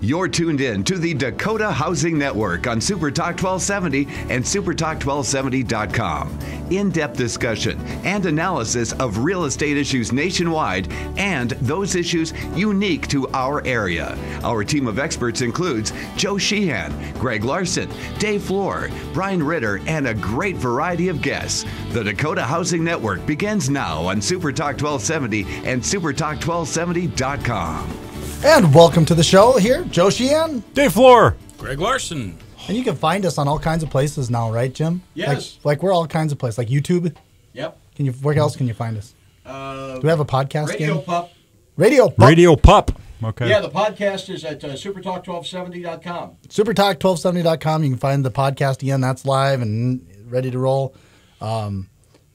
You're tuned in to the Dakota Housing Network on Supertalk 1270 and Supertalk1270.com. In-depth discussion and analysis of real estate issues nationwide and those issues unique to our area. Our team of experts includes Joe Sheehan, Greg Larson, Dave Floor, Brian Ritter, and a great variety of guests. The Dakota Housing Network begins now on Supertalk 1270 and Supertalk1270.com. And welcome to the show here, Joe Sheehan, Dave Floor, Greg Larson. And you can find us on all kinds of places now, right, Jim? Yes. Like we're all kinds of places, like YouTube. Yep. Where else can you find us? Do we have a podcast? Radio game? Pup. Radio Pup. Radio Pup. Okay. Yeah, the podcast is at supertalk1270.com. Supertalk1270.com. You can find the podcast again. That's live and ready to roll.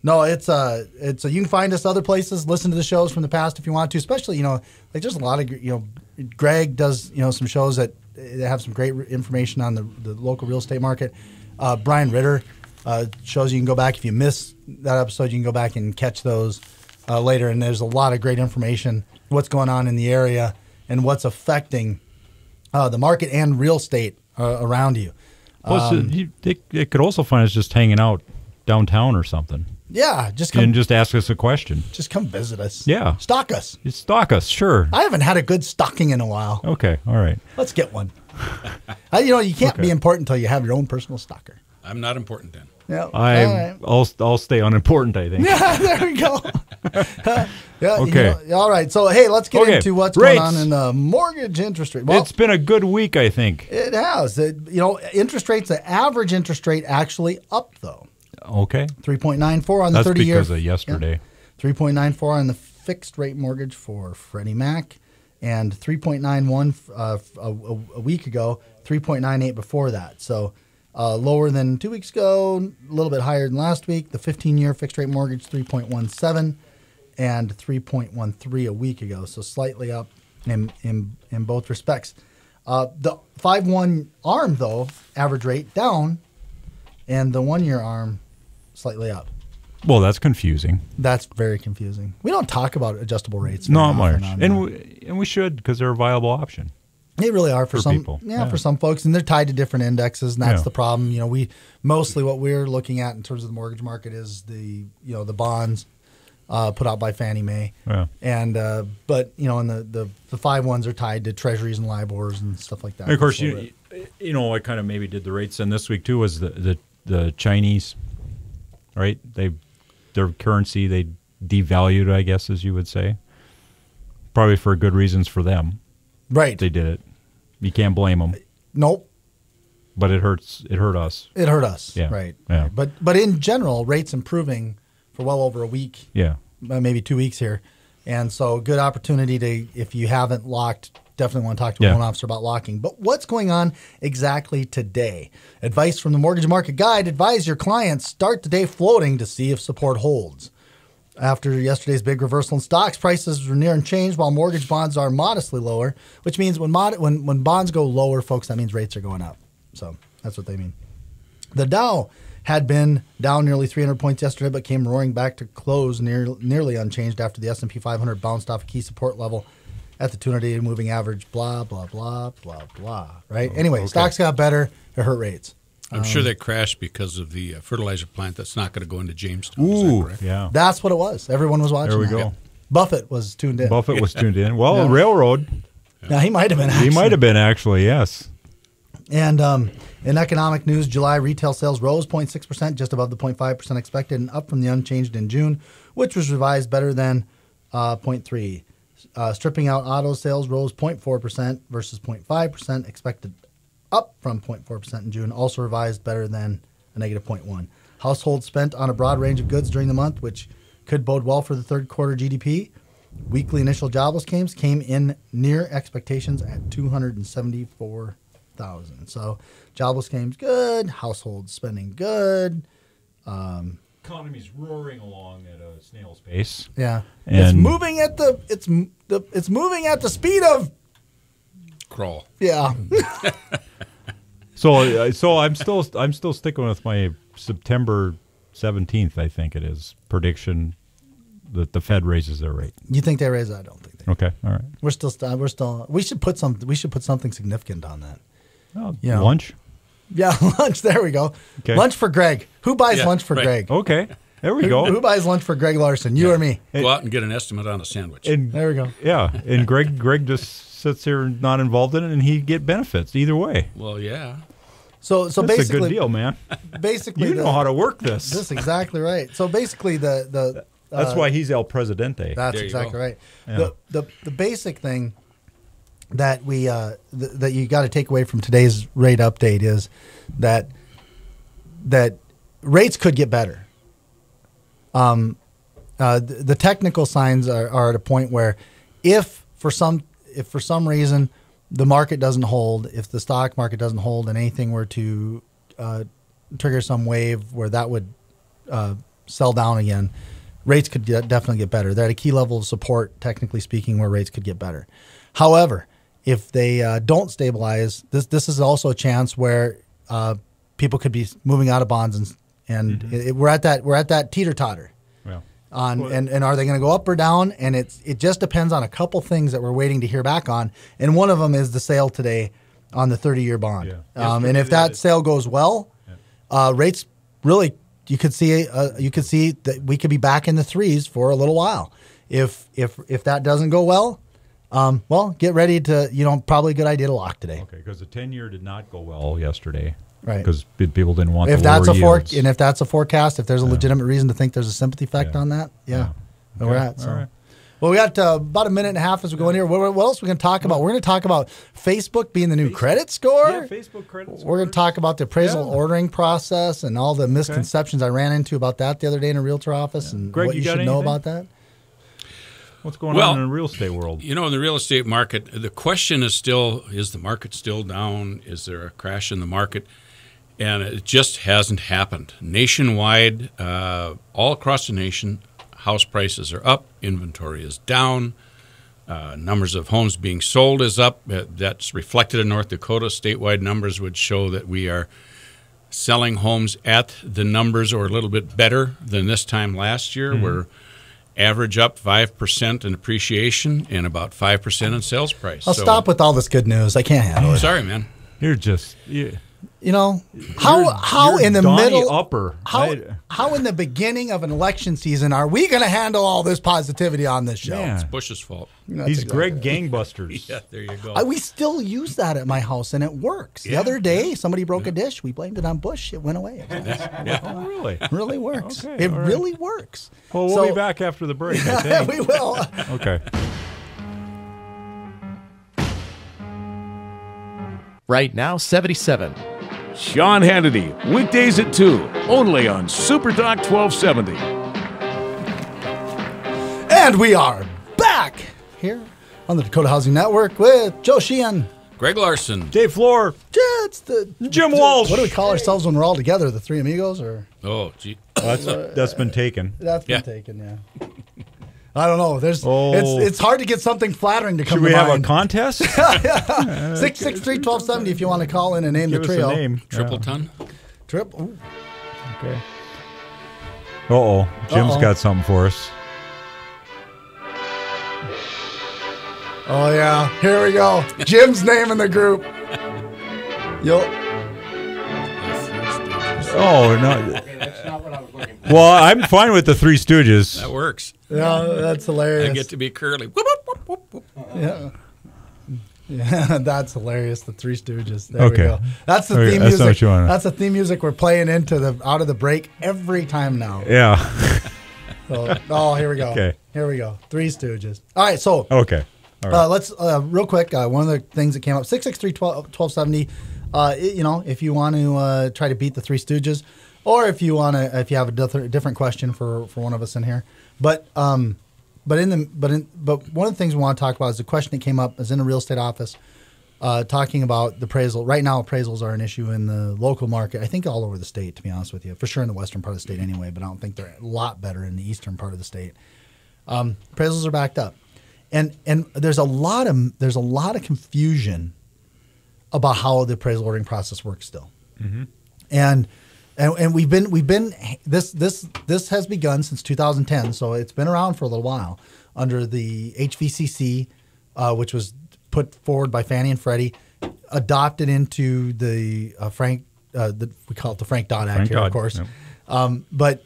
No, it's you can find us other places. Listen to the shows from the past if you want to. Especially, like there's a lot of Greg does some shows that have some great information on the local real estate market. Brian Ritter shows you can go back if you missed that episode. You can go back and catch those later. And there's a lot of great information what's going on in the area and what's affecting the market and real estate around you. Plus, they could also find us just hanging out downtown or something. Yeah, just come. And just ask us a question. Just come visit us. Yeah. Stalk us. You stalk us, sure. I haven't had a good stalking in a while. Okay, all right. Let's get one. You can't be important until you have your own personal stalker. I'm not important then. Yeah, I'll stay unimportant, I think. Yeah, there we go. Yeah, okay. All right. So, hey, let's get into what's Rates. going on in the mortgage interest rate. Well, it's been a good week, I think. It has. Interest rates, the average interest rate actually up, though. Okay. 3.94 on the 30-year. That's because of yesterday. Yeah. 3.94 on the fixed rate mortgage for Freddie Mac, and 3.91 a week ago, 3.98 before that. So lower than 2 weeks ago, a little bit higher than last week. The 15-year fixed rate mortgage, 3.17 and 3.13 a week ago. So slightly up in both respects. The 5/1 ARM, though, average rate down, and the 1-year ARM slightly up. Well, that's confusing. That's very confusing. We don't talk about adjustable rates. Not much. And we should, because they're a viable option. They really are for some people. Yeah, for some folks, and they're tied to different indexes, and that's the problem. We mostly what we're looking at in terms of the mortgage market is the bonds put out by Fannie Mae. Yeah. And but and the 5/1s are tied to treasuries and LIBORs and stuff like that. And of course, I kind of maybe did the rates in this week too. Was the Chinese, right? Their currency they devalued, I guess, as you would say, probably for good reasons for them. Right. They did it. You can't blame them. Nope. But it hurts. It hurt us. It hurt us. Yeah. Right. Yeah. Right. But in general, rates improving for well over a week. Yeah. Maybe 2 weeks here, and so good opportunity to, if you haven't locked, definitely want to talk to a loan officer about locking. But what's going on exactly today? Advice from the Mortgage Market Guide: advise your clients start the day floating to see if support holds. After yesterday's big reversal in stocks, prices were near unchanged while mortgage bonds are modestly lower, which means when bonds go lower, folks, that means rates are going up. So that's what they mean. The Dow had been down nearly 300 points yesterday, but came roaring back to close nearly unchanged after the S&P 500 bounced off a key support level at the 200-day moving average, blah, blah, blah, blah, blah, right? Anyway, stocks got better. It hurt rates. I'm sure they crashed because of the fertilizer plant that's not going to go into Jamestown. Is that correct? Yeah. That's what it was. Everyone was watching. There we that. go. Yeah. Buffett was tuned in. Buffett was tuned in. Well, railroad. Now, he might have been, actually. He might have been, actually, yes. And in economic news, July retail sales rose 0.6%, just above the 0.5% expected, and up from the unchanged in June, which was revised better than 0.3%. Stripping out auto sales rose 0.4% versus 0.5%, expected up from 0.4% in June, also revised better than a negative 0.1%. Households spent on a broad range of goods during the month, which could bode well for the third quarter GDP. Weekly initial jobless claims came in near expectations at 274,000. So jobless claims good, household spending good. Economy's roaring along at a snail's pace. Yeah, and it's moving at it's moving at the speed of crawl. Yeah. So I'm still sticking with my September 17th, I think it is, prediction that the Fed raises their rate. You think they raise it? I don't think they. Okay, all right. We should put something significant on that. Oh, You know. lunch. Yeah, lunch. There we go. Okay. Lunch for Greg. Who buys lunch for right. Greg? Okay, there we go. Who buys lunch for Greg Larson? You or me? Go out and get an estimate on a sandwich. And, There we go. yeah, and Greg just sits here not involved in it, and he get benefits either way. Well, yeah. So That's a basically, good deal, man. Basically, You know how to work this. That's exactly right. So basically, the That's why he's El Presidente. That's There you exactly go. right. Yeah. The basic thing that we that you got to take away from today's rate update is that rates could get better. The technical signs are at a point where if for some reason the market doesn't hold, if the stock market doesn't hold, and anything were to trigger some wave where that would sell down again, rates could definitely get better. They're at a key level of support, technically speaking, where rates could get better. However, if they don't stabilize, this is also a chance where people could be moving out of bonds, and we're at that teeter-totter. Yeah. And are they going to go up or down? And it just depends on a couple things that we're waiting to hear back on. And one of them is the sale today on the 30-year bond. Yeah. And if that sale goes well, rates really you could see that we could be back in the threes for a little while. If that doesn't go well, get ready to probably a good idea to lock today. Okay, because the 10-year did not go well yesterday. Right. Because people didn't want If the that's lower yields. if that's a forecast, if there's a legitimate reason to think there's a sympathy effect on that, where we're at. So. All right. Well, we got about a minute and a half as we go in here. What else are we going to talk about? We're going to talk about Facebook being the new credit score. Yeah, Facebook credit score. We're going to talk about the appraisal ordering process and all the misconceptions I ran into about that the other day in a realtor office and Greg, what you you got should know anything? about that. What's going on in the real estate world? In the real estate market, the question is still, is the market still down? Is there a crash in the market? And it just hasn't happened. Nationwide, all across the nation, house prices are up, inventory is down, numbers of homes being sold is up. That's reflected in North Dakota. Statewide numbers would show that we are selling homes at the numbers or a little bit better than this time last year. We're average up 5% in appreciation and about 5% in sales price. I'll stop with all this good news. I can't handle it. Sorry, man. You're just... How you're in the Donnie middle Upper. how in the beginning of an election season are we going to handle all this positivity on this show? Man. It's Bush's fault. These Greg gangbusters. Yeah, there you go. We still use that at my house, and it works. The other day, somebody broke a dish. We blamed it on Bush. It went away. Oh, really? It really works. Okay, it all right. really works. Well, we'll be back after the break, I think. We will. Okay. Right now, 77. Sean Hannity, weekdays at 2, only on Super Talk 1270. And we are back here on the Dakota Housing Network with Joe Sheehan. Greg Larson. Dave Floor. It's the Jim Walsh. What do we call ourselves when we're all together? The Three Amigos, or Oh, gee. That's been taken. that's been Yeah. taken? Yeah. I don't know. Oh. It's hard to get something flattering to come Should we to have a mind. contest? 663-1270 if you want to call in and name Give the us trio. a name. Triple ton. Ooh. Okay. Uh-oh. Jim's Uh-oh. got something for us. Oh yeah, here we go. Jim's name in the group. Yo. Oh, no. That's not what I was looking for. Well, I'm fine with the Three Stooges. That works. Yeah, that's hilarious. I get to be curly. Whoop, whoop, whoop, whoop, whoop. Yeah. Yeah, that's hilarious. The Three Stooges. There Okay. we go. That's the Okay, theme that's music. what you wanna- That's the theme music we're playing out of the break every time now. Yeah. So, here we go. Okay. Here we go. Three Stooges. All right, so Okay. All right. let's real quick. One of the things that came up 663-1270. If you want to try to beat the Three Stooges, or if you have a different question for one of us in here, but one of the things we want to talk about is the question that came up is in the real estate office, talking about the appraisal. Right now, appraisals are an issue in the local market. I think all over the state, to be honest with you, for sure in the western part of the state anyway. But I don't think they're a lot better in the eastern part of the state. Appraisals are backed up, and there's a lot of confusion about how the appraisal ordering process works still. Mm-hmm. And And we've been this has begun since 2010, so it's been around for a little while under the HVCC, which was put forward by Fannie and Freddie, adopted into the we call it the Frank Dodd Act here, of course. Yep.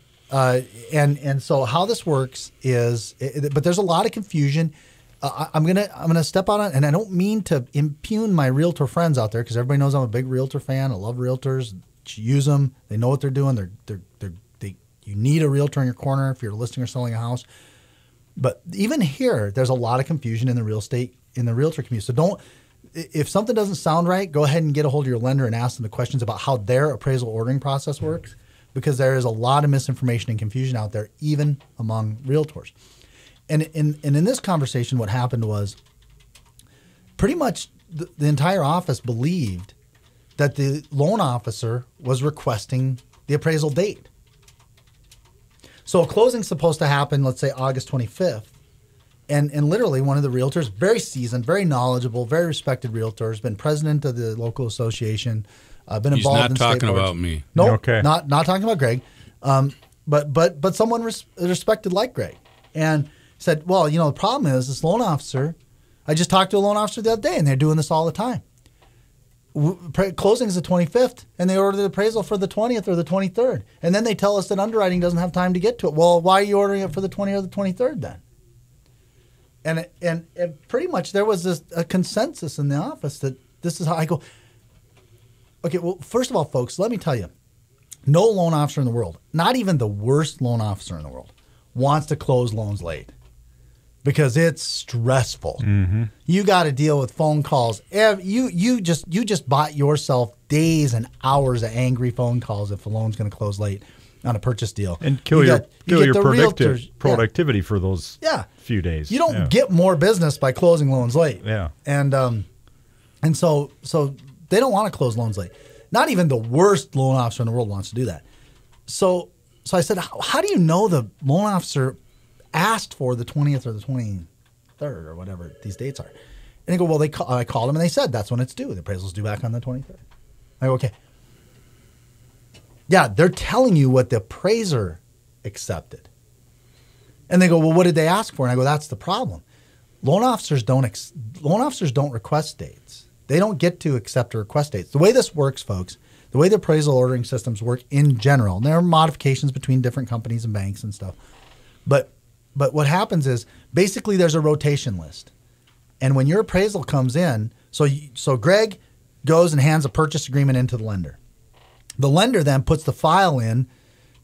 And so how this works is, but there's a lot of confusion. I'm gonna step on it, and I don't mean to impugn my realtor friends out there because everybody knows I'm a big realtor fan. I love realtors. Use them. They know what they're doing. You need a realtor in your corner if you're listing or selling a house. But even here, there's a lot of confusion in the realtor community. So if something doesn't sound right, go ahead and get a hold of your lender and ask them the questions about how their appraisal ordering process works, because there is a lot of misinformation and confusion out there, even among realtors. And in this conversation, what happened was pretty much the entire office believed that the loan officer was requesting the appraisal date. So a closing's supposed to happen, let's say August 25th. And literally one of the realtors, very seasoned, very knowledgeable, very respected realtor, has been president of the local association, been involved in state boards. He's not talking about me. No, okay. not talking about Greg, but someone respected like Greg. And said, well, the problem is this loan officer, I just talked to a loan officer the other day, and they're doing this all the time. Closing is the 25th, and they order the appraisal for the 20th or the 23rd. And then they tell us that underwriting doesn't have time to get to it. Well, why are you ordering it for the 20th or the 23rd then? And pretty much there was a consensus in the office that this is how I go. Okay, well, first of all, folks, let me tell you, no loan officer in the world, not even the worst loan officer in the world, wants to close loans late. Because it's stressful. Mm-hmm. You got to deal with phone calls. You just bought yourself days and hours of angry phone calls if a loan's going to close late on a purchase deal. And kill your productivity for those few days. You don't get more business by closing loans late. Yeah. And so they don't want to close loans late. Not even the worst loan officer in the world wants to do that. So I said, how do you know the loan officer asked for the 20th or the 23rd or whatever these dates are? And they go, well, I called them and they said that's when it's due. The appraisal's due back on the 23rd. I go, okay. Yeah, they're telling you what the appraiser accepted. And they go, well, what did they ask for? And I go, that's the problem. Loan officers don't request dates. They don't get to accept or request dates. The way this works, folks, the way the appraisal ordering systems work in general, and there are modifications between different companies and banks and stuff, but what happens is basically there's a rotation list. And when your appraisal comes in, so Greg goes and hands a purchase agreement into the lender. The lender then puts the file in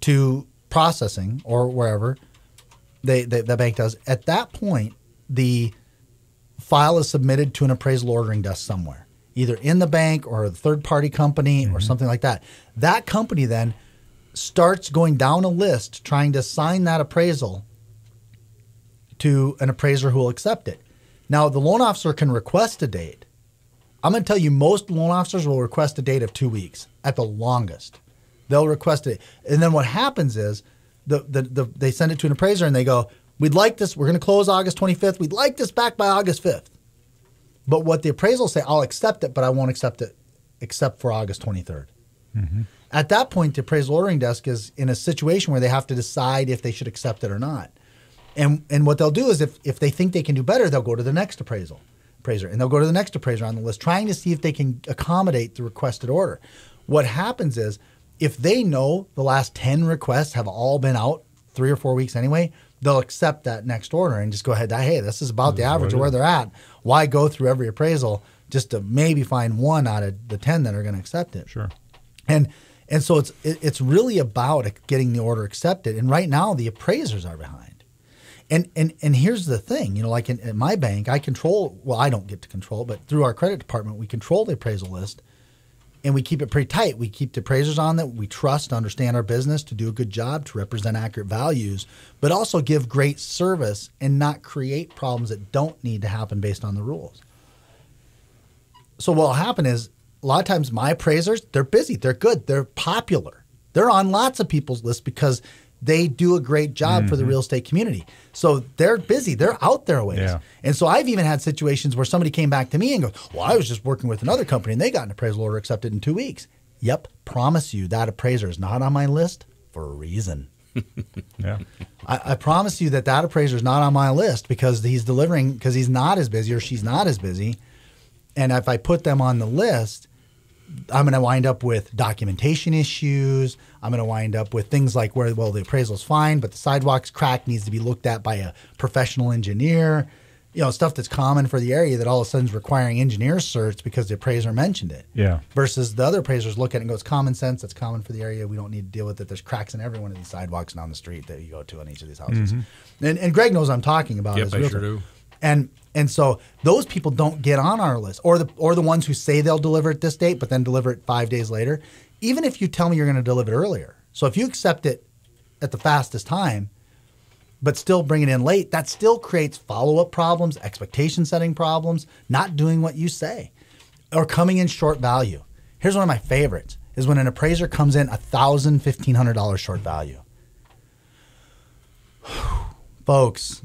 to processing or wherever the bank does. At that point, the file is submitted to an appraisal ordering desk somewhere, either in the bank or a third-party company or something like that. That company then starts going down a list trying to assign that appraisal to an appraiser who will accept it. Now, the loan officer can request a date. I'm going to tell you, most loan officers will request a date of 2 weeks at the longest. They'll request it. And then what happens is they send it to an appraiser and they go, we'd like this. We're going to close August 25th. We'd like this back by August 5th. But what the appraisal say, I'll accept it, but I won't accept it except for August 23rd. Mm-hmm. At that point, the appraisal ordering desk is in a situation where they have to decide if they should accept it or not. And what they'll do is if they think they can do better, they'll go to the next appraiser. And they'll go to the next appraiser on the list, trying to see if they can accommodate the requested order. What happens is if they know the last 10 requests have all been out 3 or 4 weeks anyway, they'll accept that next order and just go ahead. Hey, this is about the average of where they're at. Why go through every appraisal just to maybe find one out of the 10 that are going to accept it? Sure. And so it's really about getting the order accepted. And right now the appraisers are behind. And here's the thing, like in my bank, I don't get to control, but through our credit department, we control the appraisal list and we keep it pretty tight. We keep the appraisers on that we trust to understand our business, to do a good job, to represent accurate values, but also give great service and not create problems that don't need to happen based on the rules. So what will happen is a lot of times my appraisers, they're busy, they're good, they're popular. They're on lots of people's lists because they do a great job for the real estate community. So they're busy. They're out there a ways. Yeah. And so I've even had situations where somebody came back to me and goes, well, I was just working with another company and they got an appraisal order accepted in 2 weeks. Yep, promise you that appraiser is not on my list for a reason. Yeah. I promise you that appraiser is not on my list because he's delivering, because he's not as busy or she's not as busy. And if I put them on the list, I'm going to wind up with documentation issues. I'm going to wind up with things like where, well, the appraisal's fine, but the sidewalk's cracked, needs to be looked at by a professional engineer. You know, stuff that's common for the area that all of a sudden is requiring engineer certs because the appraiser mentioned it. Yeah. Versus the other appraisers look at it and go, it's common sense. That's common for the area. We don't need to deal with it. There's cracks in every one of these sidewalks down the street that you go to on each of these houses. And Greg knows what I'm talking about. Yep, as I realtor. sure do. And so those people don't get on our list, or the ones who say they'll deliver it this date, but then deliver it 5 days later. Even if you tell me you're going to deliver it earlier, so if you accept it at the fastest time, but still bring it in late, that still creates follow-up problems, expectation setting problems, not doing what you say, or coming in short value. Here's one of my favorites: is when an appraiser comes in $1,000, $1,500 short value. Folks,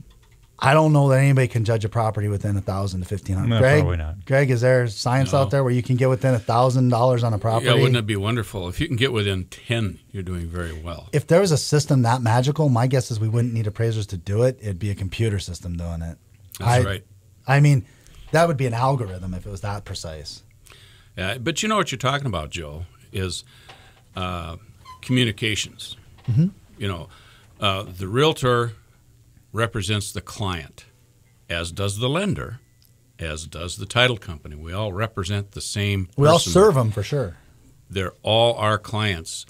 I don't know that anybody can judge a property within $1,000 to $1,500. No, Greg, probably not. Greg, is there science out there where you can get within $1,000 on a property? Yeah, wouldn't it be wonderful? If you can get within 10, you're doing very well. If there was a system that magical, my guess is we wouldn't need appraisers to do it. It'd be a computer system doing it. That's right. I mean, that would be an algorithm if it was that precise. But you know what you're talking about, Joe, is communications. You know, the realtor represents the client, as does the lender, as does the title company. We all represent the same person. We all serve them for sure. They're all our clients.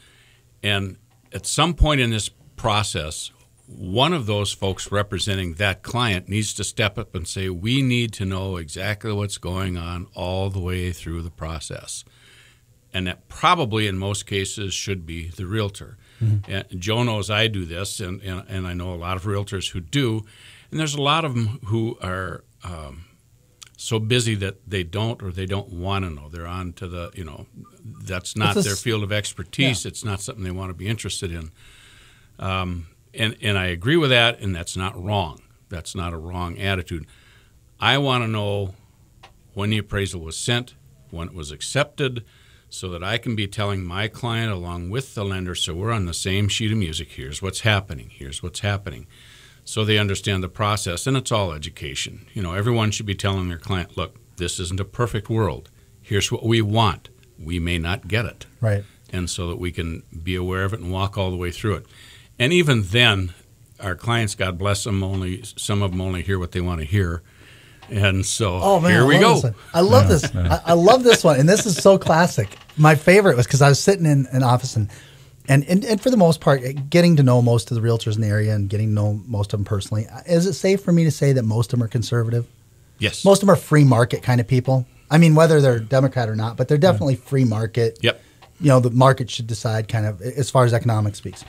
And at some point in this process, one of those folks representing that client needs to step up and say, we need to know exactly what's going on all the way through the process. And that probably in most cases should be the realtor. And Joe knows I do this, and I know a lot of realtors who do. And there's a lot of them who are so busy that they don't want to know. They're on to the, you know, that's not their field of expertise. Yeah. It's not something they want to be interested in. And I agree with that, and that's not wrong. That's not a wrong attitude. I want to know when the appraisal was sent, when it was accepted, so that I can be telling my client along with the lender, so we're on the same sheet of music. Here's what's happening. Here's what's happening. So they understand the process, and it's all education. You know, everyone should be telling their client, look, this isn't a perfect world. Here's what we want. We may not get it. Right. And so that we can be aware of it and walk all the way through it. And even then, our clients, God bless them, some of them only hear what they want to hear. And so here we go. I love this. I love this one. And this is so classic. My favorite was because I was sitting in an office and for the most part, getting to know most of the realtors in the area and getting to know most of them personally. Is it safe for me to say that most of them are conservative? Yes. Most of them are free market kind of people. I mean, whether they're Democrat or not, but they're definitely free market. Yep. You know, the market should decide kind of as far as economics speaks.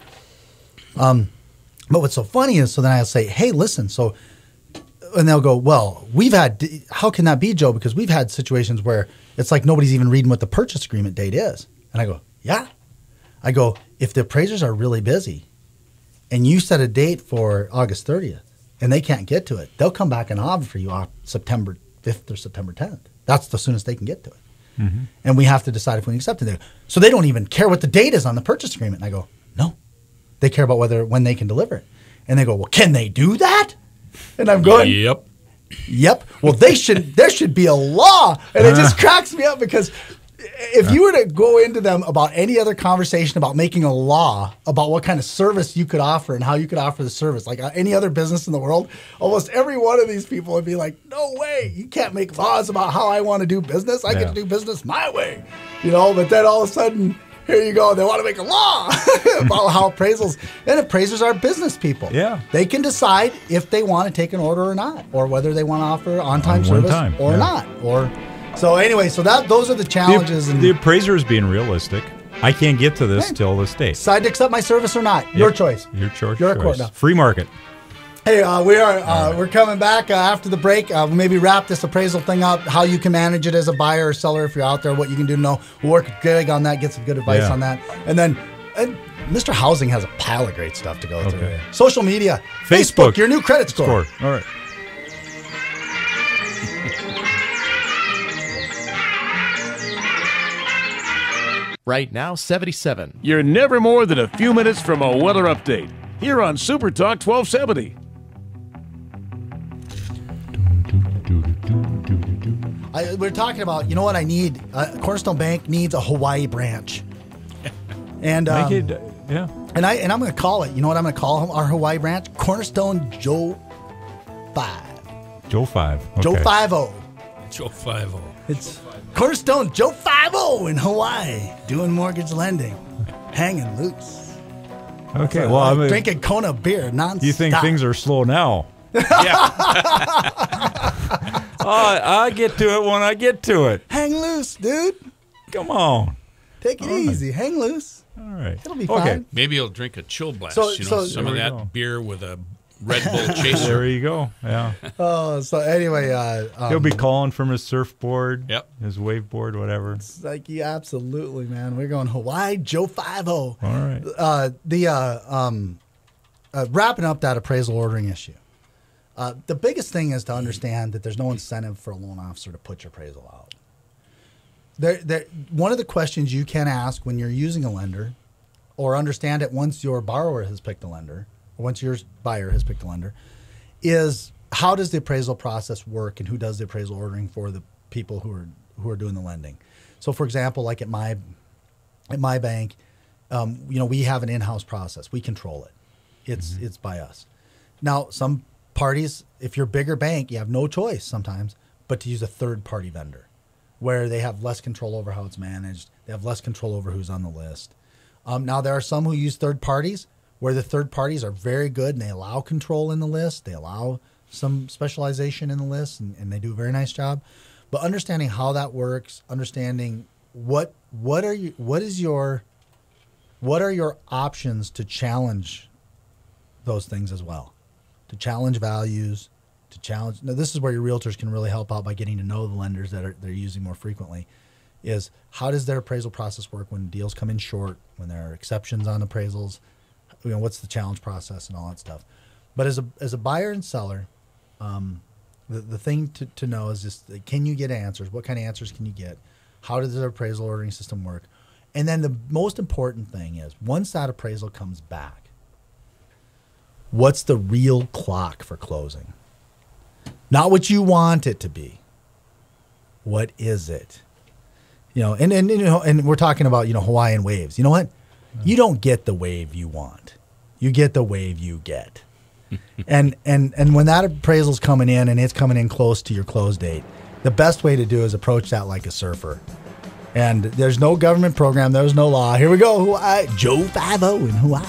But what's so funny is, so then I'll say, hey, listen, so, and they'll go, well, how can that be, Joe? Because we've had situations where it's like nobody's even reading what the purchase agreement date is. And I go, yeah. I go, if the appraisers are really busy and you set a date for August 30th and they can't get to it, they'll come back and offer you on September 5th or September 10th. That's the soonest they can get to it. Mm-hmm. And we have to decide if we accept it. So they don't even care what the date is on the purchase agreement. And I go, no. They care about when they can deliver it. And they go, well, can they do that? And I'm going, Yep. Well, there should be a law. And it just cracks me up because if you were to go into them about any other conversation about making a law about what kind of service you could offer and how you could offer the service, like any other business in the world, almost every one of these people would be like, no way, you can't make laws about how I want to do business. I get to do business my way, you know, but then all of a sudden, here you go. They want to make a law about how appraisals, and appraisers are business people. Yeah. They can decide if they want to take an order or not, or whether they want to offer on-time service or not. So anyway, those are the challenges. The appraiser is being realistic. I can't get to this till this date. Decide to accept my service or not. Your choice. Your choice. Your court now. Free market. Hey, we're coming back after the break. We'll maybe wrap this appraisal thing up, how you can manage it as a buyer or seller if you're out there, what you can do to know. We'll work with Greg on that, get some good advice on that. And then Mr. Housing has a pile of great stuff to go through. Social media. Facebook, your new credit score. All right. Right now, 77. You're never more than a few minutes from a weather update here on Super Talk 1270. We're talking about, you know what I need? Cornerstone Bank needs a Hawaii branch. And yeah. and I'm going to call it. You know what I'm going to call our Hawaii branch? Cornerstone Joe 5. Joe 5. Okay. Joe 5-0. Joe 5-0. It's Cornerstone Joe 5-0 in Hawaii, doing mortgage lending, hanging loose. Okay, well, I mean, drinking Kona beer nonstop. You think things are slow now? I get to it when I get to it. Hang loose, dude. Come on. Take it easy. Hang loose. All right. It'll be fine. Maybe you'll drink a chill blast. Some of that beer with a Red Bull chaser. There you go. Yeah. So anyway, he'll be calling from his surfboard. Yep. His waveboard, whatever. It's like, yeah, absolutely, man. We're going Hawaii Joe 5-0. All right. Wrapping up that appraisal ordering issue. The biggest thing is to understand that there's no incentive for a loan officer to put your appraisal out. One of the questions you can ask when you're using a lender, or understand it once your borrower has picked a lender, or once your buyer has picked a lender, is how does the appraisal process work, and who does the appraisal ordering for the people who are doing the lending. So, for example, like at my bank, we have an in-house process. We control it. It's by us. Now, some parties, if you're a bigger bank, you have no choice sometimes but to use a third-party vendor, where they have less control over how it's managed. They have less control over who's on the list. Now, there are some who use third parties, where the third parties are very good and they allow control in the list. They allow some specialization in the list, and they do a very nice job. But understanding how that works, understanding what are your options to challenge those things as well, to challenge values, to challenge. Now, this is where your realtors can really help out by getting to know the lenders that they're using more frequently. Is how does their appraisal process work when deals come in short, when there are exceptions on appraisals? What's the challenge process and all that stuff. But as a buyer and seller, the thing to know is just, can you get answers? What kind of answers can you get? How does the appraisal ordering system work? And then the most important thing is, once that appraisal comes back, what's the real clock for closing? Not what you want it to be. What is it? And we're talking about, Hawaiian waves. You know what? You don't get the wave you want. You get the wave you get. and when that appraisal's coming in and it's coming in close to your close date, the best way to do is approach that like a surfer. And there's no government program. There's no law. Here we go. Hawaii. Joe 5-0 in Hawaii.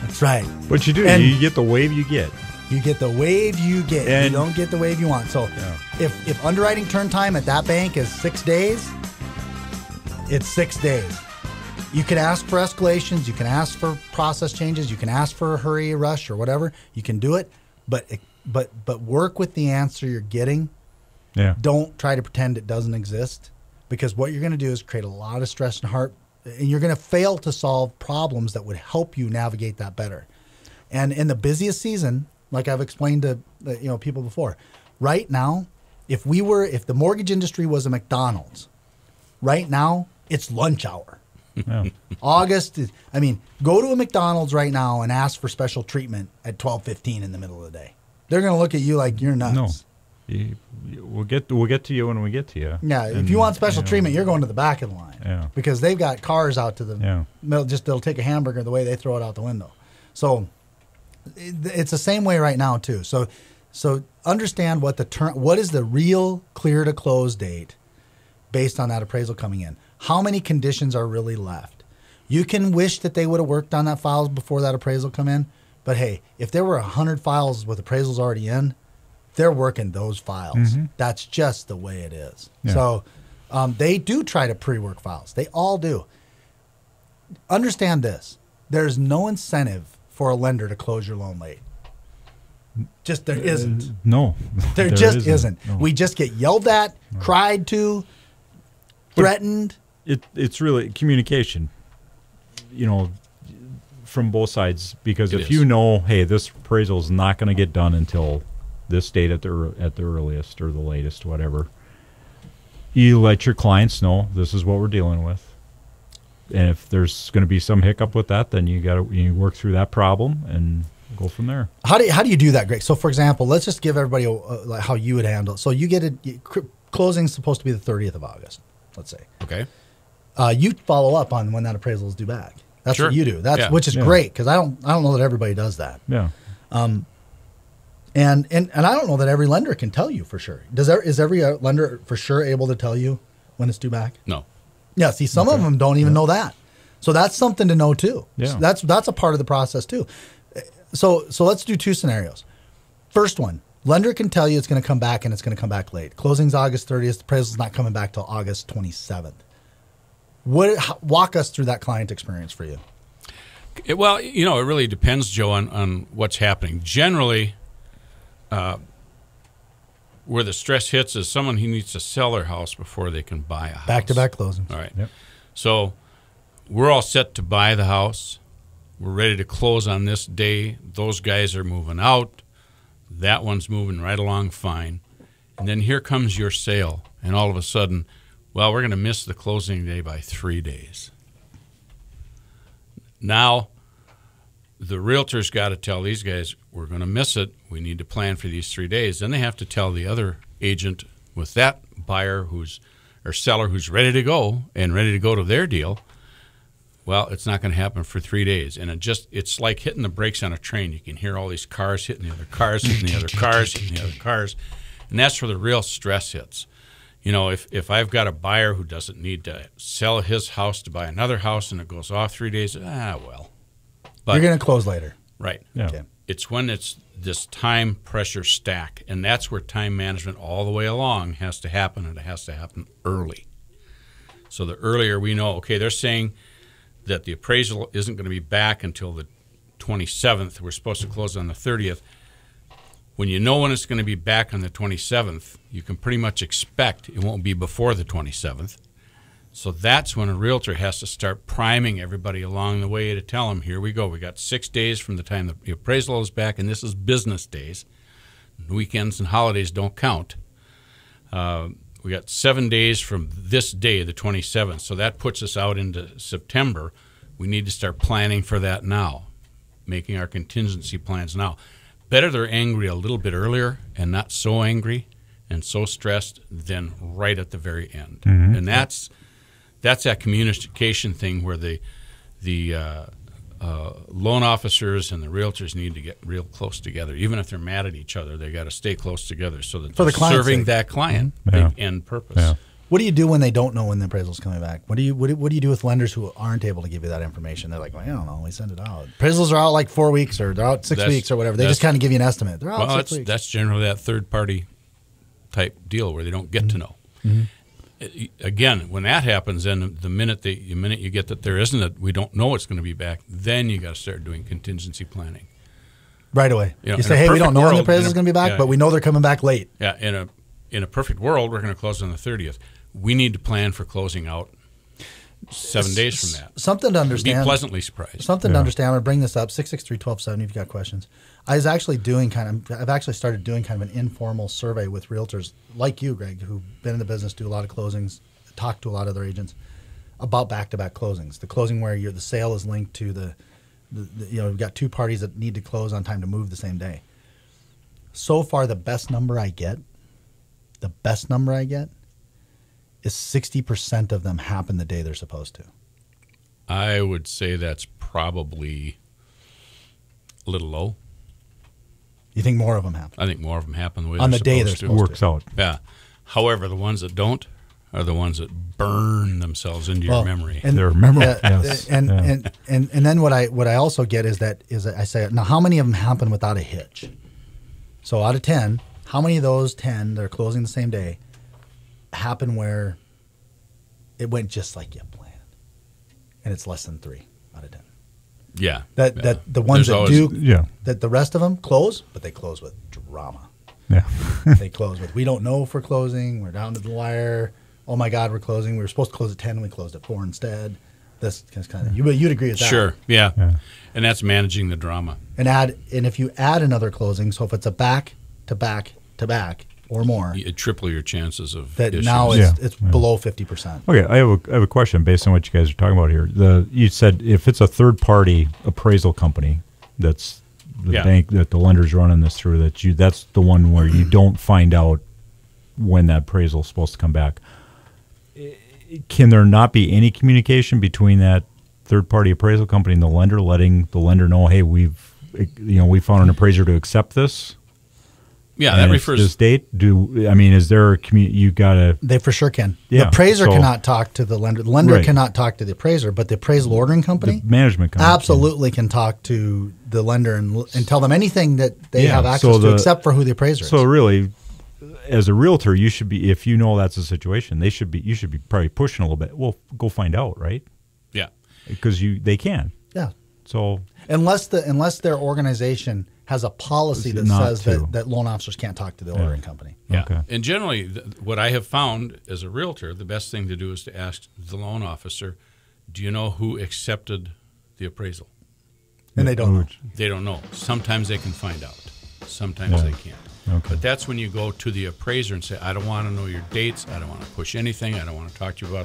That's right. What you do, you get the wave you get. You get the wave you get. And you don't get the wave you want. So if underwriting turn time at that bank is 6 days, it's 6 days. You can ask for escalations. You can ask for process changes. You can ask for a hurry, a rush, or whatever. You can do it, but work with the answer you're getting. Yeah. Don't try to pretend it doesn't exist, because what you're going to do is create a lot of stress and and you're going to fail to solve problems that would help you navigate that better. And in the busiest season, like I've explained to people before, right now, if the mortgage industry was a McDonald's, right now it's lunch hour. Yeah. August. Go to a McDonald's right now and ask for special treatment at 12:15 in the middle of the day. They're going to look at you like you're nuts. No. We'll get to you when we get to you. Yeah, if you want special treatment, you're going to the back of the line. Yeah. Because they've got cars out to the middle. They'll take a hamburger the way they throw it out the window. So it's the same way right now too. So understand what is the real clear to close date based on that appraisal coming in. How many conditions are really left? You can wish that they would have worked on that files before that appraisal come in, but hey, if there were 100 files with appraisals already in, they're working those files. Mm-hmm. That's just the way it is. Yeah. So they do try to pre-work files. They all do. Understand this. There's no incentive for a lender to close your loan late. Just there isn't. No. There just isn't. No. We just get yelled at, cried to, threatened. It's really communication, from both sides. Because if you know, hey, this appraisal is not going to get done until this date at the earliest or the latest, whatever, you let your clients know this is what we're dealing with. And if there's going to be some hiccup with that, then you work through that problem and go from there. How do you do that, Greg? So, for example, let's just give everybody like how you would handle it. So you get closing's supposed to be the 30th of August, let's say. Okay. You follow up on when that appraisal is due back. That's Sure. what you do. Which is great, because I don't know that everybody does that. Yeah. And I don't know that every lender can tell you for sure. Is every lender for sure able to tell you when it's due back? No. Yeah. See, some of them don't even know that. So that's something to know too. Yeah. So that's a part of the process too. So let's do two scenarios. First one, lender can tell you it's going to come back and it's going to come back late. Closing's August 30th. The appraisal's not coming back till August 27th. Walk us through that client experience for you. Well, it really depends, Joe, on what's happening. Generally, where the stress hits is someone who needs to sell their house before they can buy a house. Back-to-back closings. All right. Yep. So we're all set to buy the house. We're ready to close on this day. Those guys are moving out. That one's moving right along fine. And then here comes your sale. And all of a sudden, well, we're going to miss the closing day by 3 days. Now, the realtor's got to tell these guys, we're going to miss it. We need to plan for these 3 days. Then they have to tell the other agent with that buyer or seller who's ready to go and ready to go to their deal, well, it's not going to happen for 3 days. And it's like hitting the brakes on a train. You can hear all these cars hitting the other cars, hitting the other cars, hitting the other cars. And that's where the real stress hits. If I've got a buyer who doesn't need to sell his house to buy another house and it goes off 3 days, well. But, you're going to close later. Right. Yeah. Okay. It's when it's this time pressure stack, and that's where time management all the way along has to happen, and it has to happen early. So the earlier we know, okay, they're saying that the appraisal isn't going to be back until the 27th. We're supposed to close on the 30th. When you know when it's going to be back on the 27th, you can pretty much expect it won't be before the 27th. So that's when a realtor has to start priming everybody along the way to tell them, here we go. We got 6 days from the time the appraisal is back, and this is business days. Weekends and holidays don't count. We got 7 days from this day, the 27th. So that puts us out into September. We need to start planning for that now, making our contingency plans now. Better they're angry a little bit earlier and not so angry and so stressed than right at the very end. Mm-hmm. And that's that communication thing where the loan officers and the realtors need to get real close together. Even if they're mad at each other, they got to stay close together so that they're serving that client the end purpose. Yeah. What do you do when they don't know when the appraisal's coming back? What do you do with lenders who aren't able to give you that information? They're like, well, I don't know. We send it out. Appraisals are out like 4 weeks, or they're out 6 weeks, or whatever. They just kind of give you an estimate. They're out 6 weeks. That's generally that third party type deal where they don't get to know. Mm-hmm. Again, when that happens, then the minute you get that there isn't we don't know it's going to be back, then you got to start doing contingency planning right away. You say, hey, we don't know when the appraisal is going to be back, but we know they're coming back late. Yeah, in a perfect world, we're going to close on the 30th. We need to plan for closing out 7 days from that. Something to understand. Be pleasantly surprised. Something to understand. I'm going to bring this up. 663-1270 if you've got questions. I've actually started doing kind of an informal survey with realtors like you, Greg, who've been in the business, do a lot of closings, talk to a lot of other agents about back-to-back closings. The closing where the sale is linked to you've got two parties that need to close on time to move the same day. So far, the best number I get is 60% of them happen the day they're supposed to. I would say that's probably a little low. You think more of them happen? I think more of them happen the way on they're the day they're supposed to. supposed Works to. out. Yeah. However, the ones that don't are the ones that burn themselves into your memory. And their memory. Yes. And then what I also get is I say, now how many of them happen without a hitch? So out of 10, how many of those 10 that are closing the same day happen where it went just like you planned? And it's less than 3 out of 10. Yeah. That the ones There's that always, do, yeah. that the rest of them close, but they close with drama. Yeah. They close with, we don't know if we're closing. We're down to the wire. Oh my God, we're closing. We were supposed to close at 10 and we closed at 4 instead. This kind of, you'd agree with that. Sure. Yeah. And that's managing the drama. And if you add another closing, so if it's a back to back to back, or more. You triple your chances of That issues. now it's below 50%. Okay, I have a question based on what you guys are talking about here. You said if it's a third-party appraisal company that's the bank that the lender's running this through, that's the one where you don't find out when that appraisal is supposed to come back. Can there not be any communication between that third-party appraisal company and the lender, letting the lender know, hey, we found an appraiser to accept this? Yeah, and that it's refers. this date. Is there a you gotta? They for sure can. Yeah, The appraiser so- cannot talk to the lender. The lender Right. cannot talk to the appraiser, but the appraisal ordering company The management company absolutely can talk to the lender and tell them anything that they Yeah, have access so to, except for who the appraiser So is. really, as a realtor, you should be, if you know that's the situation, you should be probably pushing a little bit. Well, go find out, right? Yeah. Because they can. Yeah, So unless their organization has a policy that Not says to. that loan officers can't talk to the ordering company. Yeah. Okay. And generally, what I have found as a realtor, the best thing to do is to ask the loan officer, do you know who accepted the appraisal? And they don't know. They don't know. Sometimes they can find out. Sometimes they can't. Okay. But that's when you go to the appraiser and say, I don't want to know your dates. I don't want to push anything. I don't want to talk to you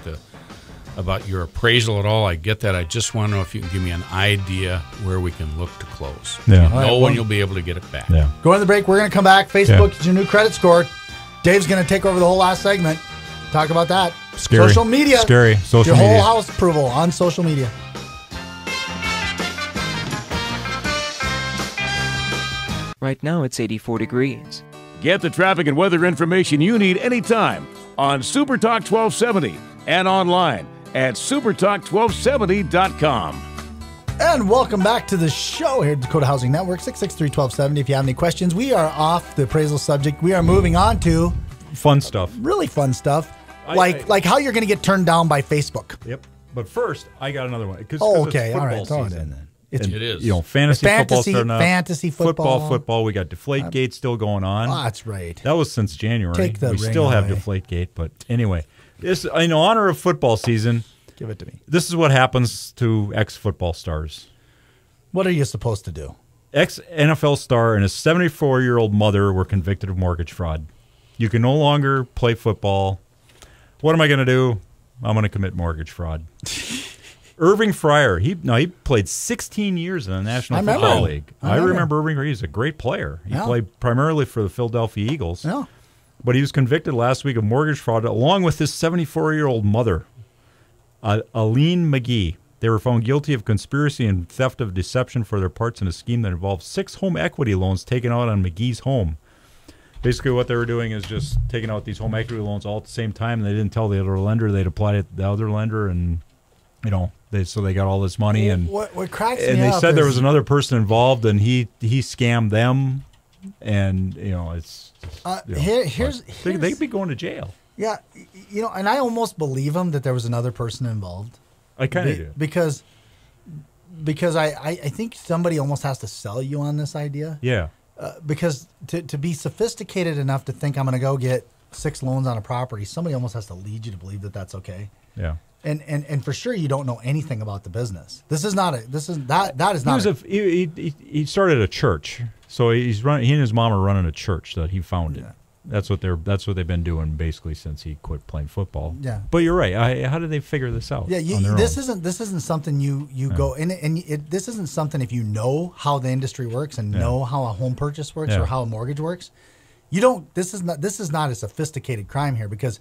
about your appraisal at all. I get that. I just want to know if you can give me an idea where we can look to close. Yeah. You All know right, when well- you'll be able to get it back. Yeah. Going to the break. We're going to come back. Facebook Yeah. is your new credit score. Dave's going to take over the whole last segment. Talk about that. Scary. Social media. Scary. Social your media. whole house approval on social media. Right now it's 84 degrees. Get the traffic and weather information you need anytime on Super Talk 1270 and online at supertalk1270.com. And welcome back to the show here at Dakota Housing Network, 663-1270. If you have any questions, we are off the appraisal subject. We are moving on to Fun stuff. really fun stuff, like how you're going to get turned down by Facebook. Yep. But first, I got another one. Oh, okay. All right. Throw it in then. It is. Fantasy football starting up. Fantasy football. Football. We got Deflategate still going on. Oh, that's right. That was since January. Take the we ring still have away. Deflategate, but anyway, this in honor of football season. Give it to me. This is what happens to ex-football stars. What are you supposed to do? Ex-NFL star and his 74-year-old mother were convicted of mortgage fraud. You can no longer play football. What am I going to do? I'm going to commit mortgage fraud. Irving Fryer, he played 16 years in the National Football League. I remember Irving Fryer. He's a great player. He played primarily for the Philadelphia Eagles. Yeah. But he was convicted last week of mortgage fraud along with his 74-year-old mother, Aline McGee. They were found guilty of conspiracy and theft of deception for their parts in a scheme that involved 6 home equity loans taken out on McGee's home. Basically, what they were doing is just taking out these home equity loans all at the same time. And they didn't tell the other lender; they'd applied it to the other lender, and they got all this money. And What cracks me and they up said there is- was another person involved, and he scammed them, and it's here's they could be going to jail. yeah, and I almost believe him that there was another person involved. I kind of do. Because I think somebody almost has to sell you on this idea. Yeah. Because to be sophisticated enough to think I'm going to go get 6 loans on a property, somebody almost has to lead you to believe that that's okay. Yeah. And for sure you don't know anything about the business. That is not. He started a church, so he and his mom are running a church that he founded. Yeah. That's what they've been doing basically since he quit playing football. Yeah. But you're right. How did they figure this out? Yeah, on their this own? isn't something you go this isn't something if you know how the industry works and know how a home purchase works or how a mortgage works. You don't. This is not a sophisticated crime here because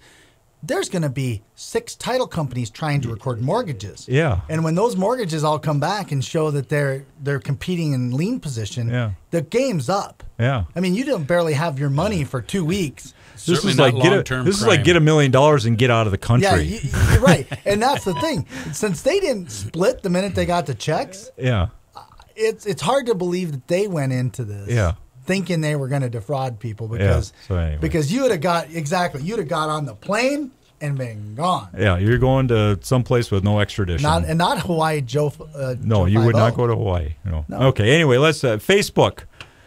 there's going to be 6 title companies trying to record mortgages. Yeah. And when those mortgages all come back and show that they're competing in lien position, the game's up. Yeah. I mean, you don't barely have your money for 2 weeks. This Certainly is not like get long-term this is crime. like get $1 million and get out of the country. Yeah, you're right. And that's the thing. Since they didn't split the minute they got the checks, Yeah. it's hard to believe that they went into this thinking they were going to defraud people because So anyway. because you'd have got on the plane and been gone. Yeah, you're going to some place with no extradition. Not Hawaii, Joe. No, you would not go to Hawaii. No. Okay. Anyway, let's Facebook.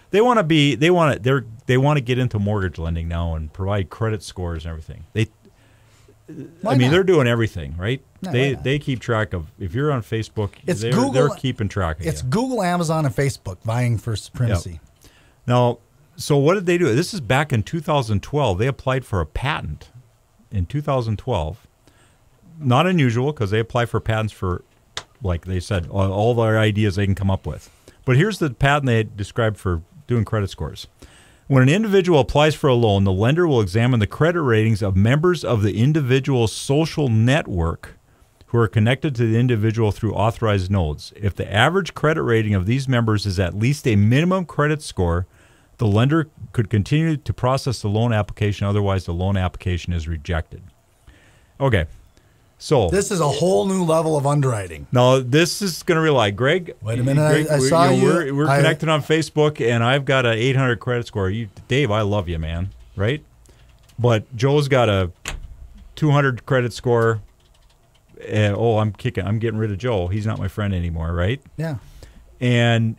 They want to get into mortgage lending now and provide credit scores and everything. They're doing everything, right? No, They keep track of if you're on Facebook. It's they're Google. keeping track of It's you. Google, Amazon, and Facebook vying for supremacy. Now, So what did they do? This is back in 2012. They applied for a patent in 2012. Not unusual because they apply for patents for, like they said, all their ideas they can come up with. But here's the patent they described for doing credit scores. When an individual applies for a loan, the lender will examine the credit ratings of members of the individual's social network who are connected to the individual through authorized nodes. If the average credit rating of these members is at least a minimum credit score, the lender could continue to process the loan application. Otherwise, the loan application is rejected. Okay. So this is a whole new level of underwriting. Now, this is going to rely. Greg, wait a minute. Greg, I saw you. We're connected on Facebook, and I've got an 800 credit score. Dave, I love you, man. Right? But Joe's got a 200 credit score. I'm getting rid of Joe. He's not my friend anymore, right? Yeah. And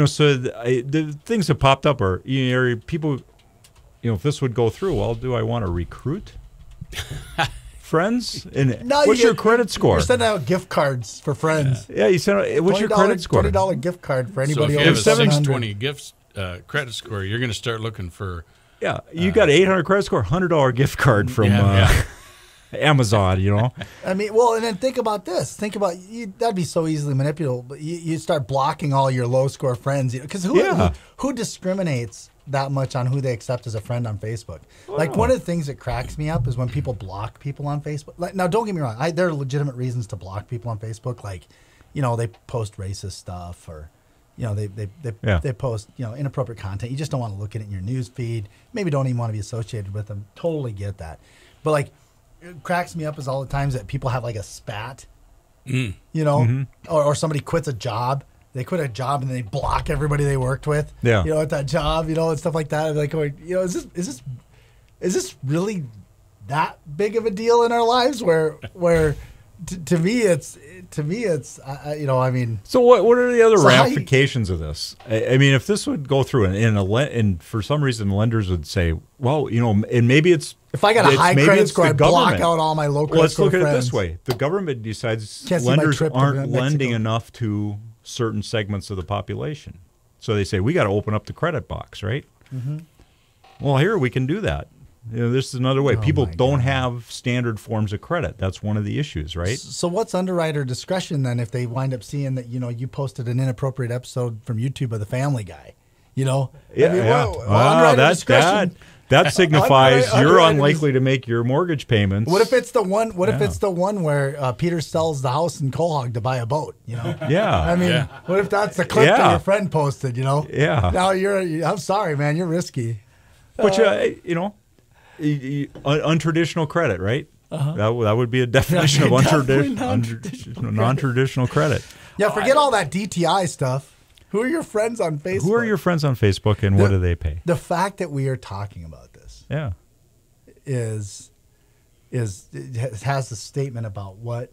so the things that popped up are people. If this would go through, well, do I want to recruit friends? And what's your credit score? You're sending out gift cards for friends. Yeah, you send out. What's your credit score? $20 gift card for anybody so if you over have a 720 gifts credit score, you're going to start looking for. Yeah, you got an 800 credit score, $100 gift card from Amazon. I mean, well, and then think about this. Think about that'd be so easily manipulable. But you start blocking all your low score friends because who discriminates that much on who they accept as a friend on Facebook? Like one of the things that cracks me up is when people block people on Facebook. Like, now, don't get me wrong. There are legitimate reasons to block people on Facebook. Like, they post racist stuff or. They post inappropriate content. You just don't want to look at it in your news feed. Maybe don't even want to be associated with them. Totally get that. But like, it cracks me up is all the times that people have like a spat, or somebody quits a job. They quit a job and then they block everybody they worked with. Yeah. At that job, and stuff like that. Like, is this really that big of a deal in our lives? Where to me it's I mean. So what are the other ramifications of this? I mean, if this would go through and for some reason lenders would say, well, and maybe it's. If I got a high credit score, I block out all my low credit score friends. Let's look at it this way. The government decides lenders aren't lending enough to certain segments of the population. So they say, we got to open up the credit box, right? Mm-hmm. Well, here we can do that. This is another way. People don't have standard forms of credit. That's one of the issues, right? So what's underwriter discretion then if they wind up seeing that, you posted an inappropriate episode from YouTube of The Family Guy? Underwriter discretion. That signifies you're unlikely to make your mortgage payments. What if it's the one? What if it's the one where Peter sells the house in Quahog to buy a boat? Yeah. I mean, what if that's the clip that your friend posted? Yeah. Now I'm sorry, man. You're risky. But untraditional credit, right? Uh-huh. That would be a definition of non-traditional credit. Yeah. Forget all that DTI stuff. Who are your friends on Facebook? Who are your friends on Facebook, and what do they pay? The fact that we are talking about this, it has a statement about what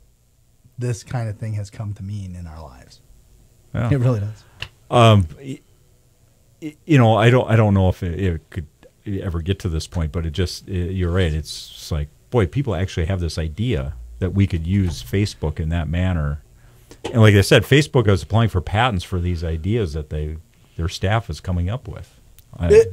this kind of thing has come to mean in our lives. Yeah. It really does. I don't know if it could ever get to this point, but you're right. It's just like, boy, people actually have this idea that we could use Facebook in that manner. And like I said, Facebook is applying for patents for these ideas that their staff is coming up with.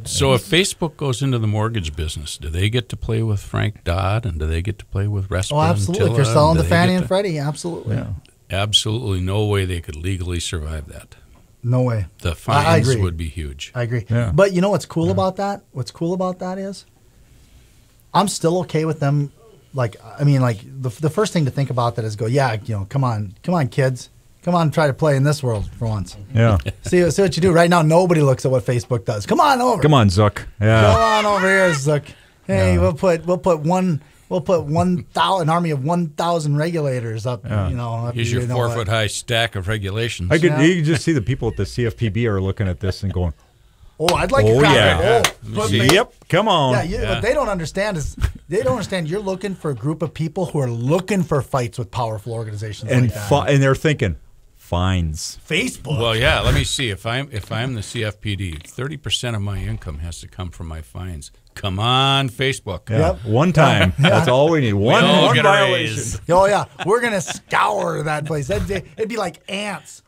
So if Facebook goes into the mortgage business, do they get to play with Frank Dodd and do they get to play with Respa? Oh, absolutely. If you're selling to Fannie and Freddie, absolutely. Yeah. Absolutely no way they could legally survive that. No way. The fines would be huge. I agree. Yeah. But you know what's cool about that? What's cool about that is I'm still okay with them. The first thing to think about that is come on, kids. Come on, try to play in this world for once. Yeah. See what you do. Right now, nobody looks at what Facebook does. Come on over. Come on, Zuck. Yeah. Come on over here, Zuck. Hey, we'll put an army of 1,000 regulators up. Yeah. Here's your 4-foot high stack of regulations. You can just see the people at the CFPB are looking at this and going, "Oh, I'd like to crack it." Yep, come on. What they don't understand is you're looking for a group of people who are looking for fights with powerful organizations and like that. And they're thinking fines. Facebook. Well, yeah. Let me see. If I'm the CFPD, 30% of my income has to come from my fines. Come on, Facebook. Yeah. Yep. One time. That's all we need. One violation. Oh yeah, we're gonna scour that place. It'd be like ants.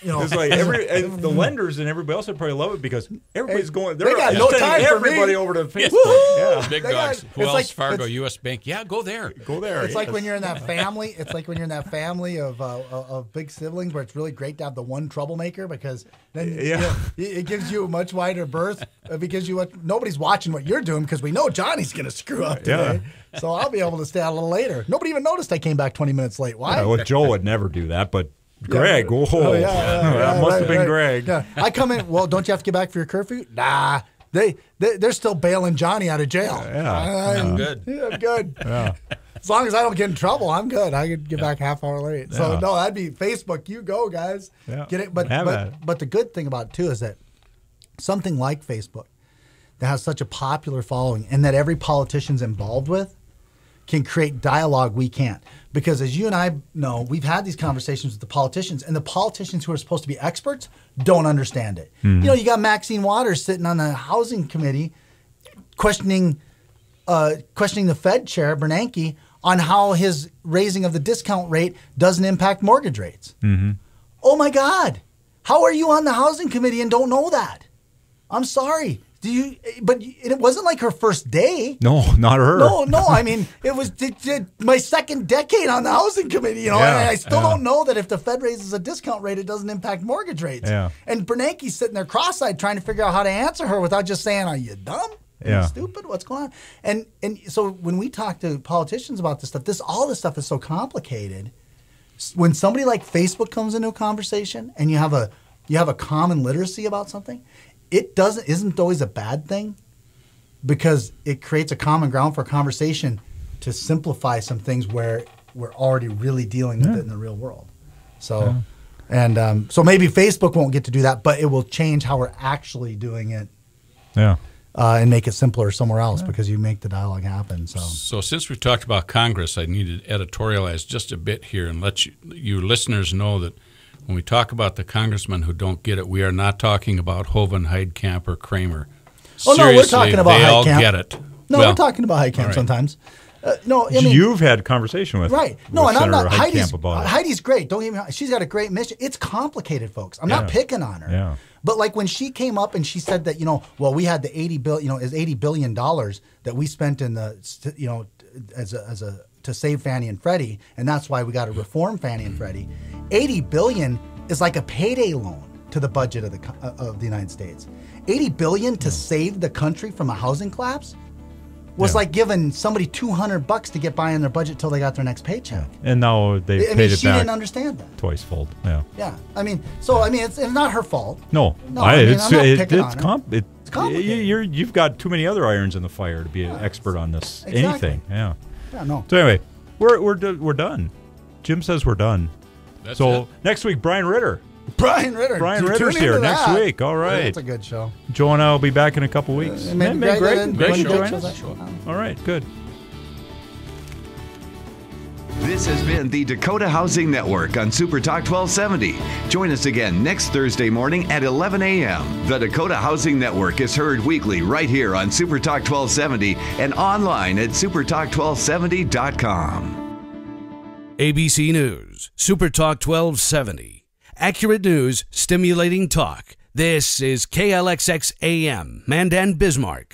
It's like the lenders and everybody else would probably love it because everybody's going. They got no time for everybody me. over to Facebook. Yeah. Big dogs. Wells Fargo, U.S. Bank. Yeah, go there. Go there. It's like when you're in that family. It's like when you're in that family of big siblings where it's really great to have the one troublemaker because then it gives you a much wider berth because nobody's watching what you're doing because we know Johnny's going to screw up today. Yeah. So I'll be able to stay out a little later. Nobody even noticed I came back 20 minutes late. Why? Yeah, well, Joe would never do that, but Greg, that must have been Greg. Yeah. I come in. Well, don't you have to get back for your curfew? Nah, they're still bailing Johnny out of jail. I'm good. Yeah, I'm good. Yeah. As long as I don't get in trouble, I'm good. I could get back half hour late. So no, that'd be Facebook. You go, guys. Yeah. Get it. But the good thing about it too is that something like Facebook that has such a popular following and that every politician's involved with can create dialogue we can't. Because as you and I know, we've had these conversations with the politicians, and the politicians who are supposed to be experts don't understand it. Mm-hmm. You got Maxine Waters sitting on the housing committee questioning the Fed chair, Bernanke, on how his raising of the discount rate doesn't impact mortgage rates. Mm-hmm. Oh my God. How are you on the housing committee and don't know that? I'm sorry. But it wasn't like her first day. No, not her. No. I mean, it was my second decade on the housing committee. And I still don't know that if the Fed raises a discount rate, it doesn't impact mortgage rates. Yeah. And Bernanke's sitting there cross-eyed trying to figure out how to answer her without just saying, "Are you dumb? Are you stupid? What's going on?" And so when we talk to politicians about this stuff, all this stuff is so complicated. When somebody like Facebook comes into a conversation and you have a common literacy about something, it isn't always a bad thing because it creates a common ground for a conversation to simplify some things where we're already really dealing with it in the real world. So, so maybe Facebook won't get to do that, but it will change how we're actually doing it. Yeah. And make it simpler somewhere else because you make the dialogue happen. So since we've talked about Congress, I need to editorialize just a bit here and let you listeners know that when we talk about the congressmen who don't get it, we are not talking about Hoeven, Heidkamp, or Kramer. Oh, no, we're talking about Heidkamp. They all get it. No, we're talking about Heidkamp sometimes. No, I mean, you've had conversation with right. No, and Senator I'm not. Heidkamp Heidi's great. Don't get me wrong. She's got a great mission. It's complicated, folks. I'm not picking on her. Yeah. But like when she came up and she said that we had the $80 billion that we spent in the to save Fannie and Freddie, and that's why we got to reform Fannie and Freddie. $80 billion is like a payday loan to the budget of the United States. $80 billion to save the country from a housing collapse was like giving somebody $200 to get by on their budget till they got their next paycheck. And now they paid it back. She didn't understand that. Twice fold. Yeah. Yeah. I mean, it's not her fault. No. It's complicated. You've got too many other irons in the fire to be an expert on this. Exactly. Anything. Yeah. Yeah. No. So anyway, we're done. Jim says we're done. That's it. Next week, Brian Ritter's here next week. All right. That's a good show. Joe and I will be back in a couple weeks. Maybe Greg join shows us. All right, good. This has been the Dakota Housing Network on Super Talk 1270. Join us again next Thursday morning at 11 a.m. The Dakota Housing Network is heard weekly right here on Super Talk 1270 and online at supertalk1270.com. ABC News, Super Talk 1270. Accurate news, stimulating talk. This is KLXX AM, Mandan, Bismarck.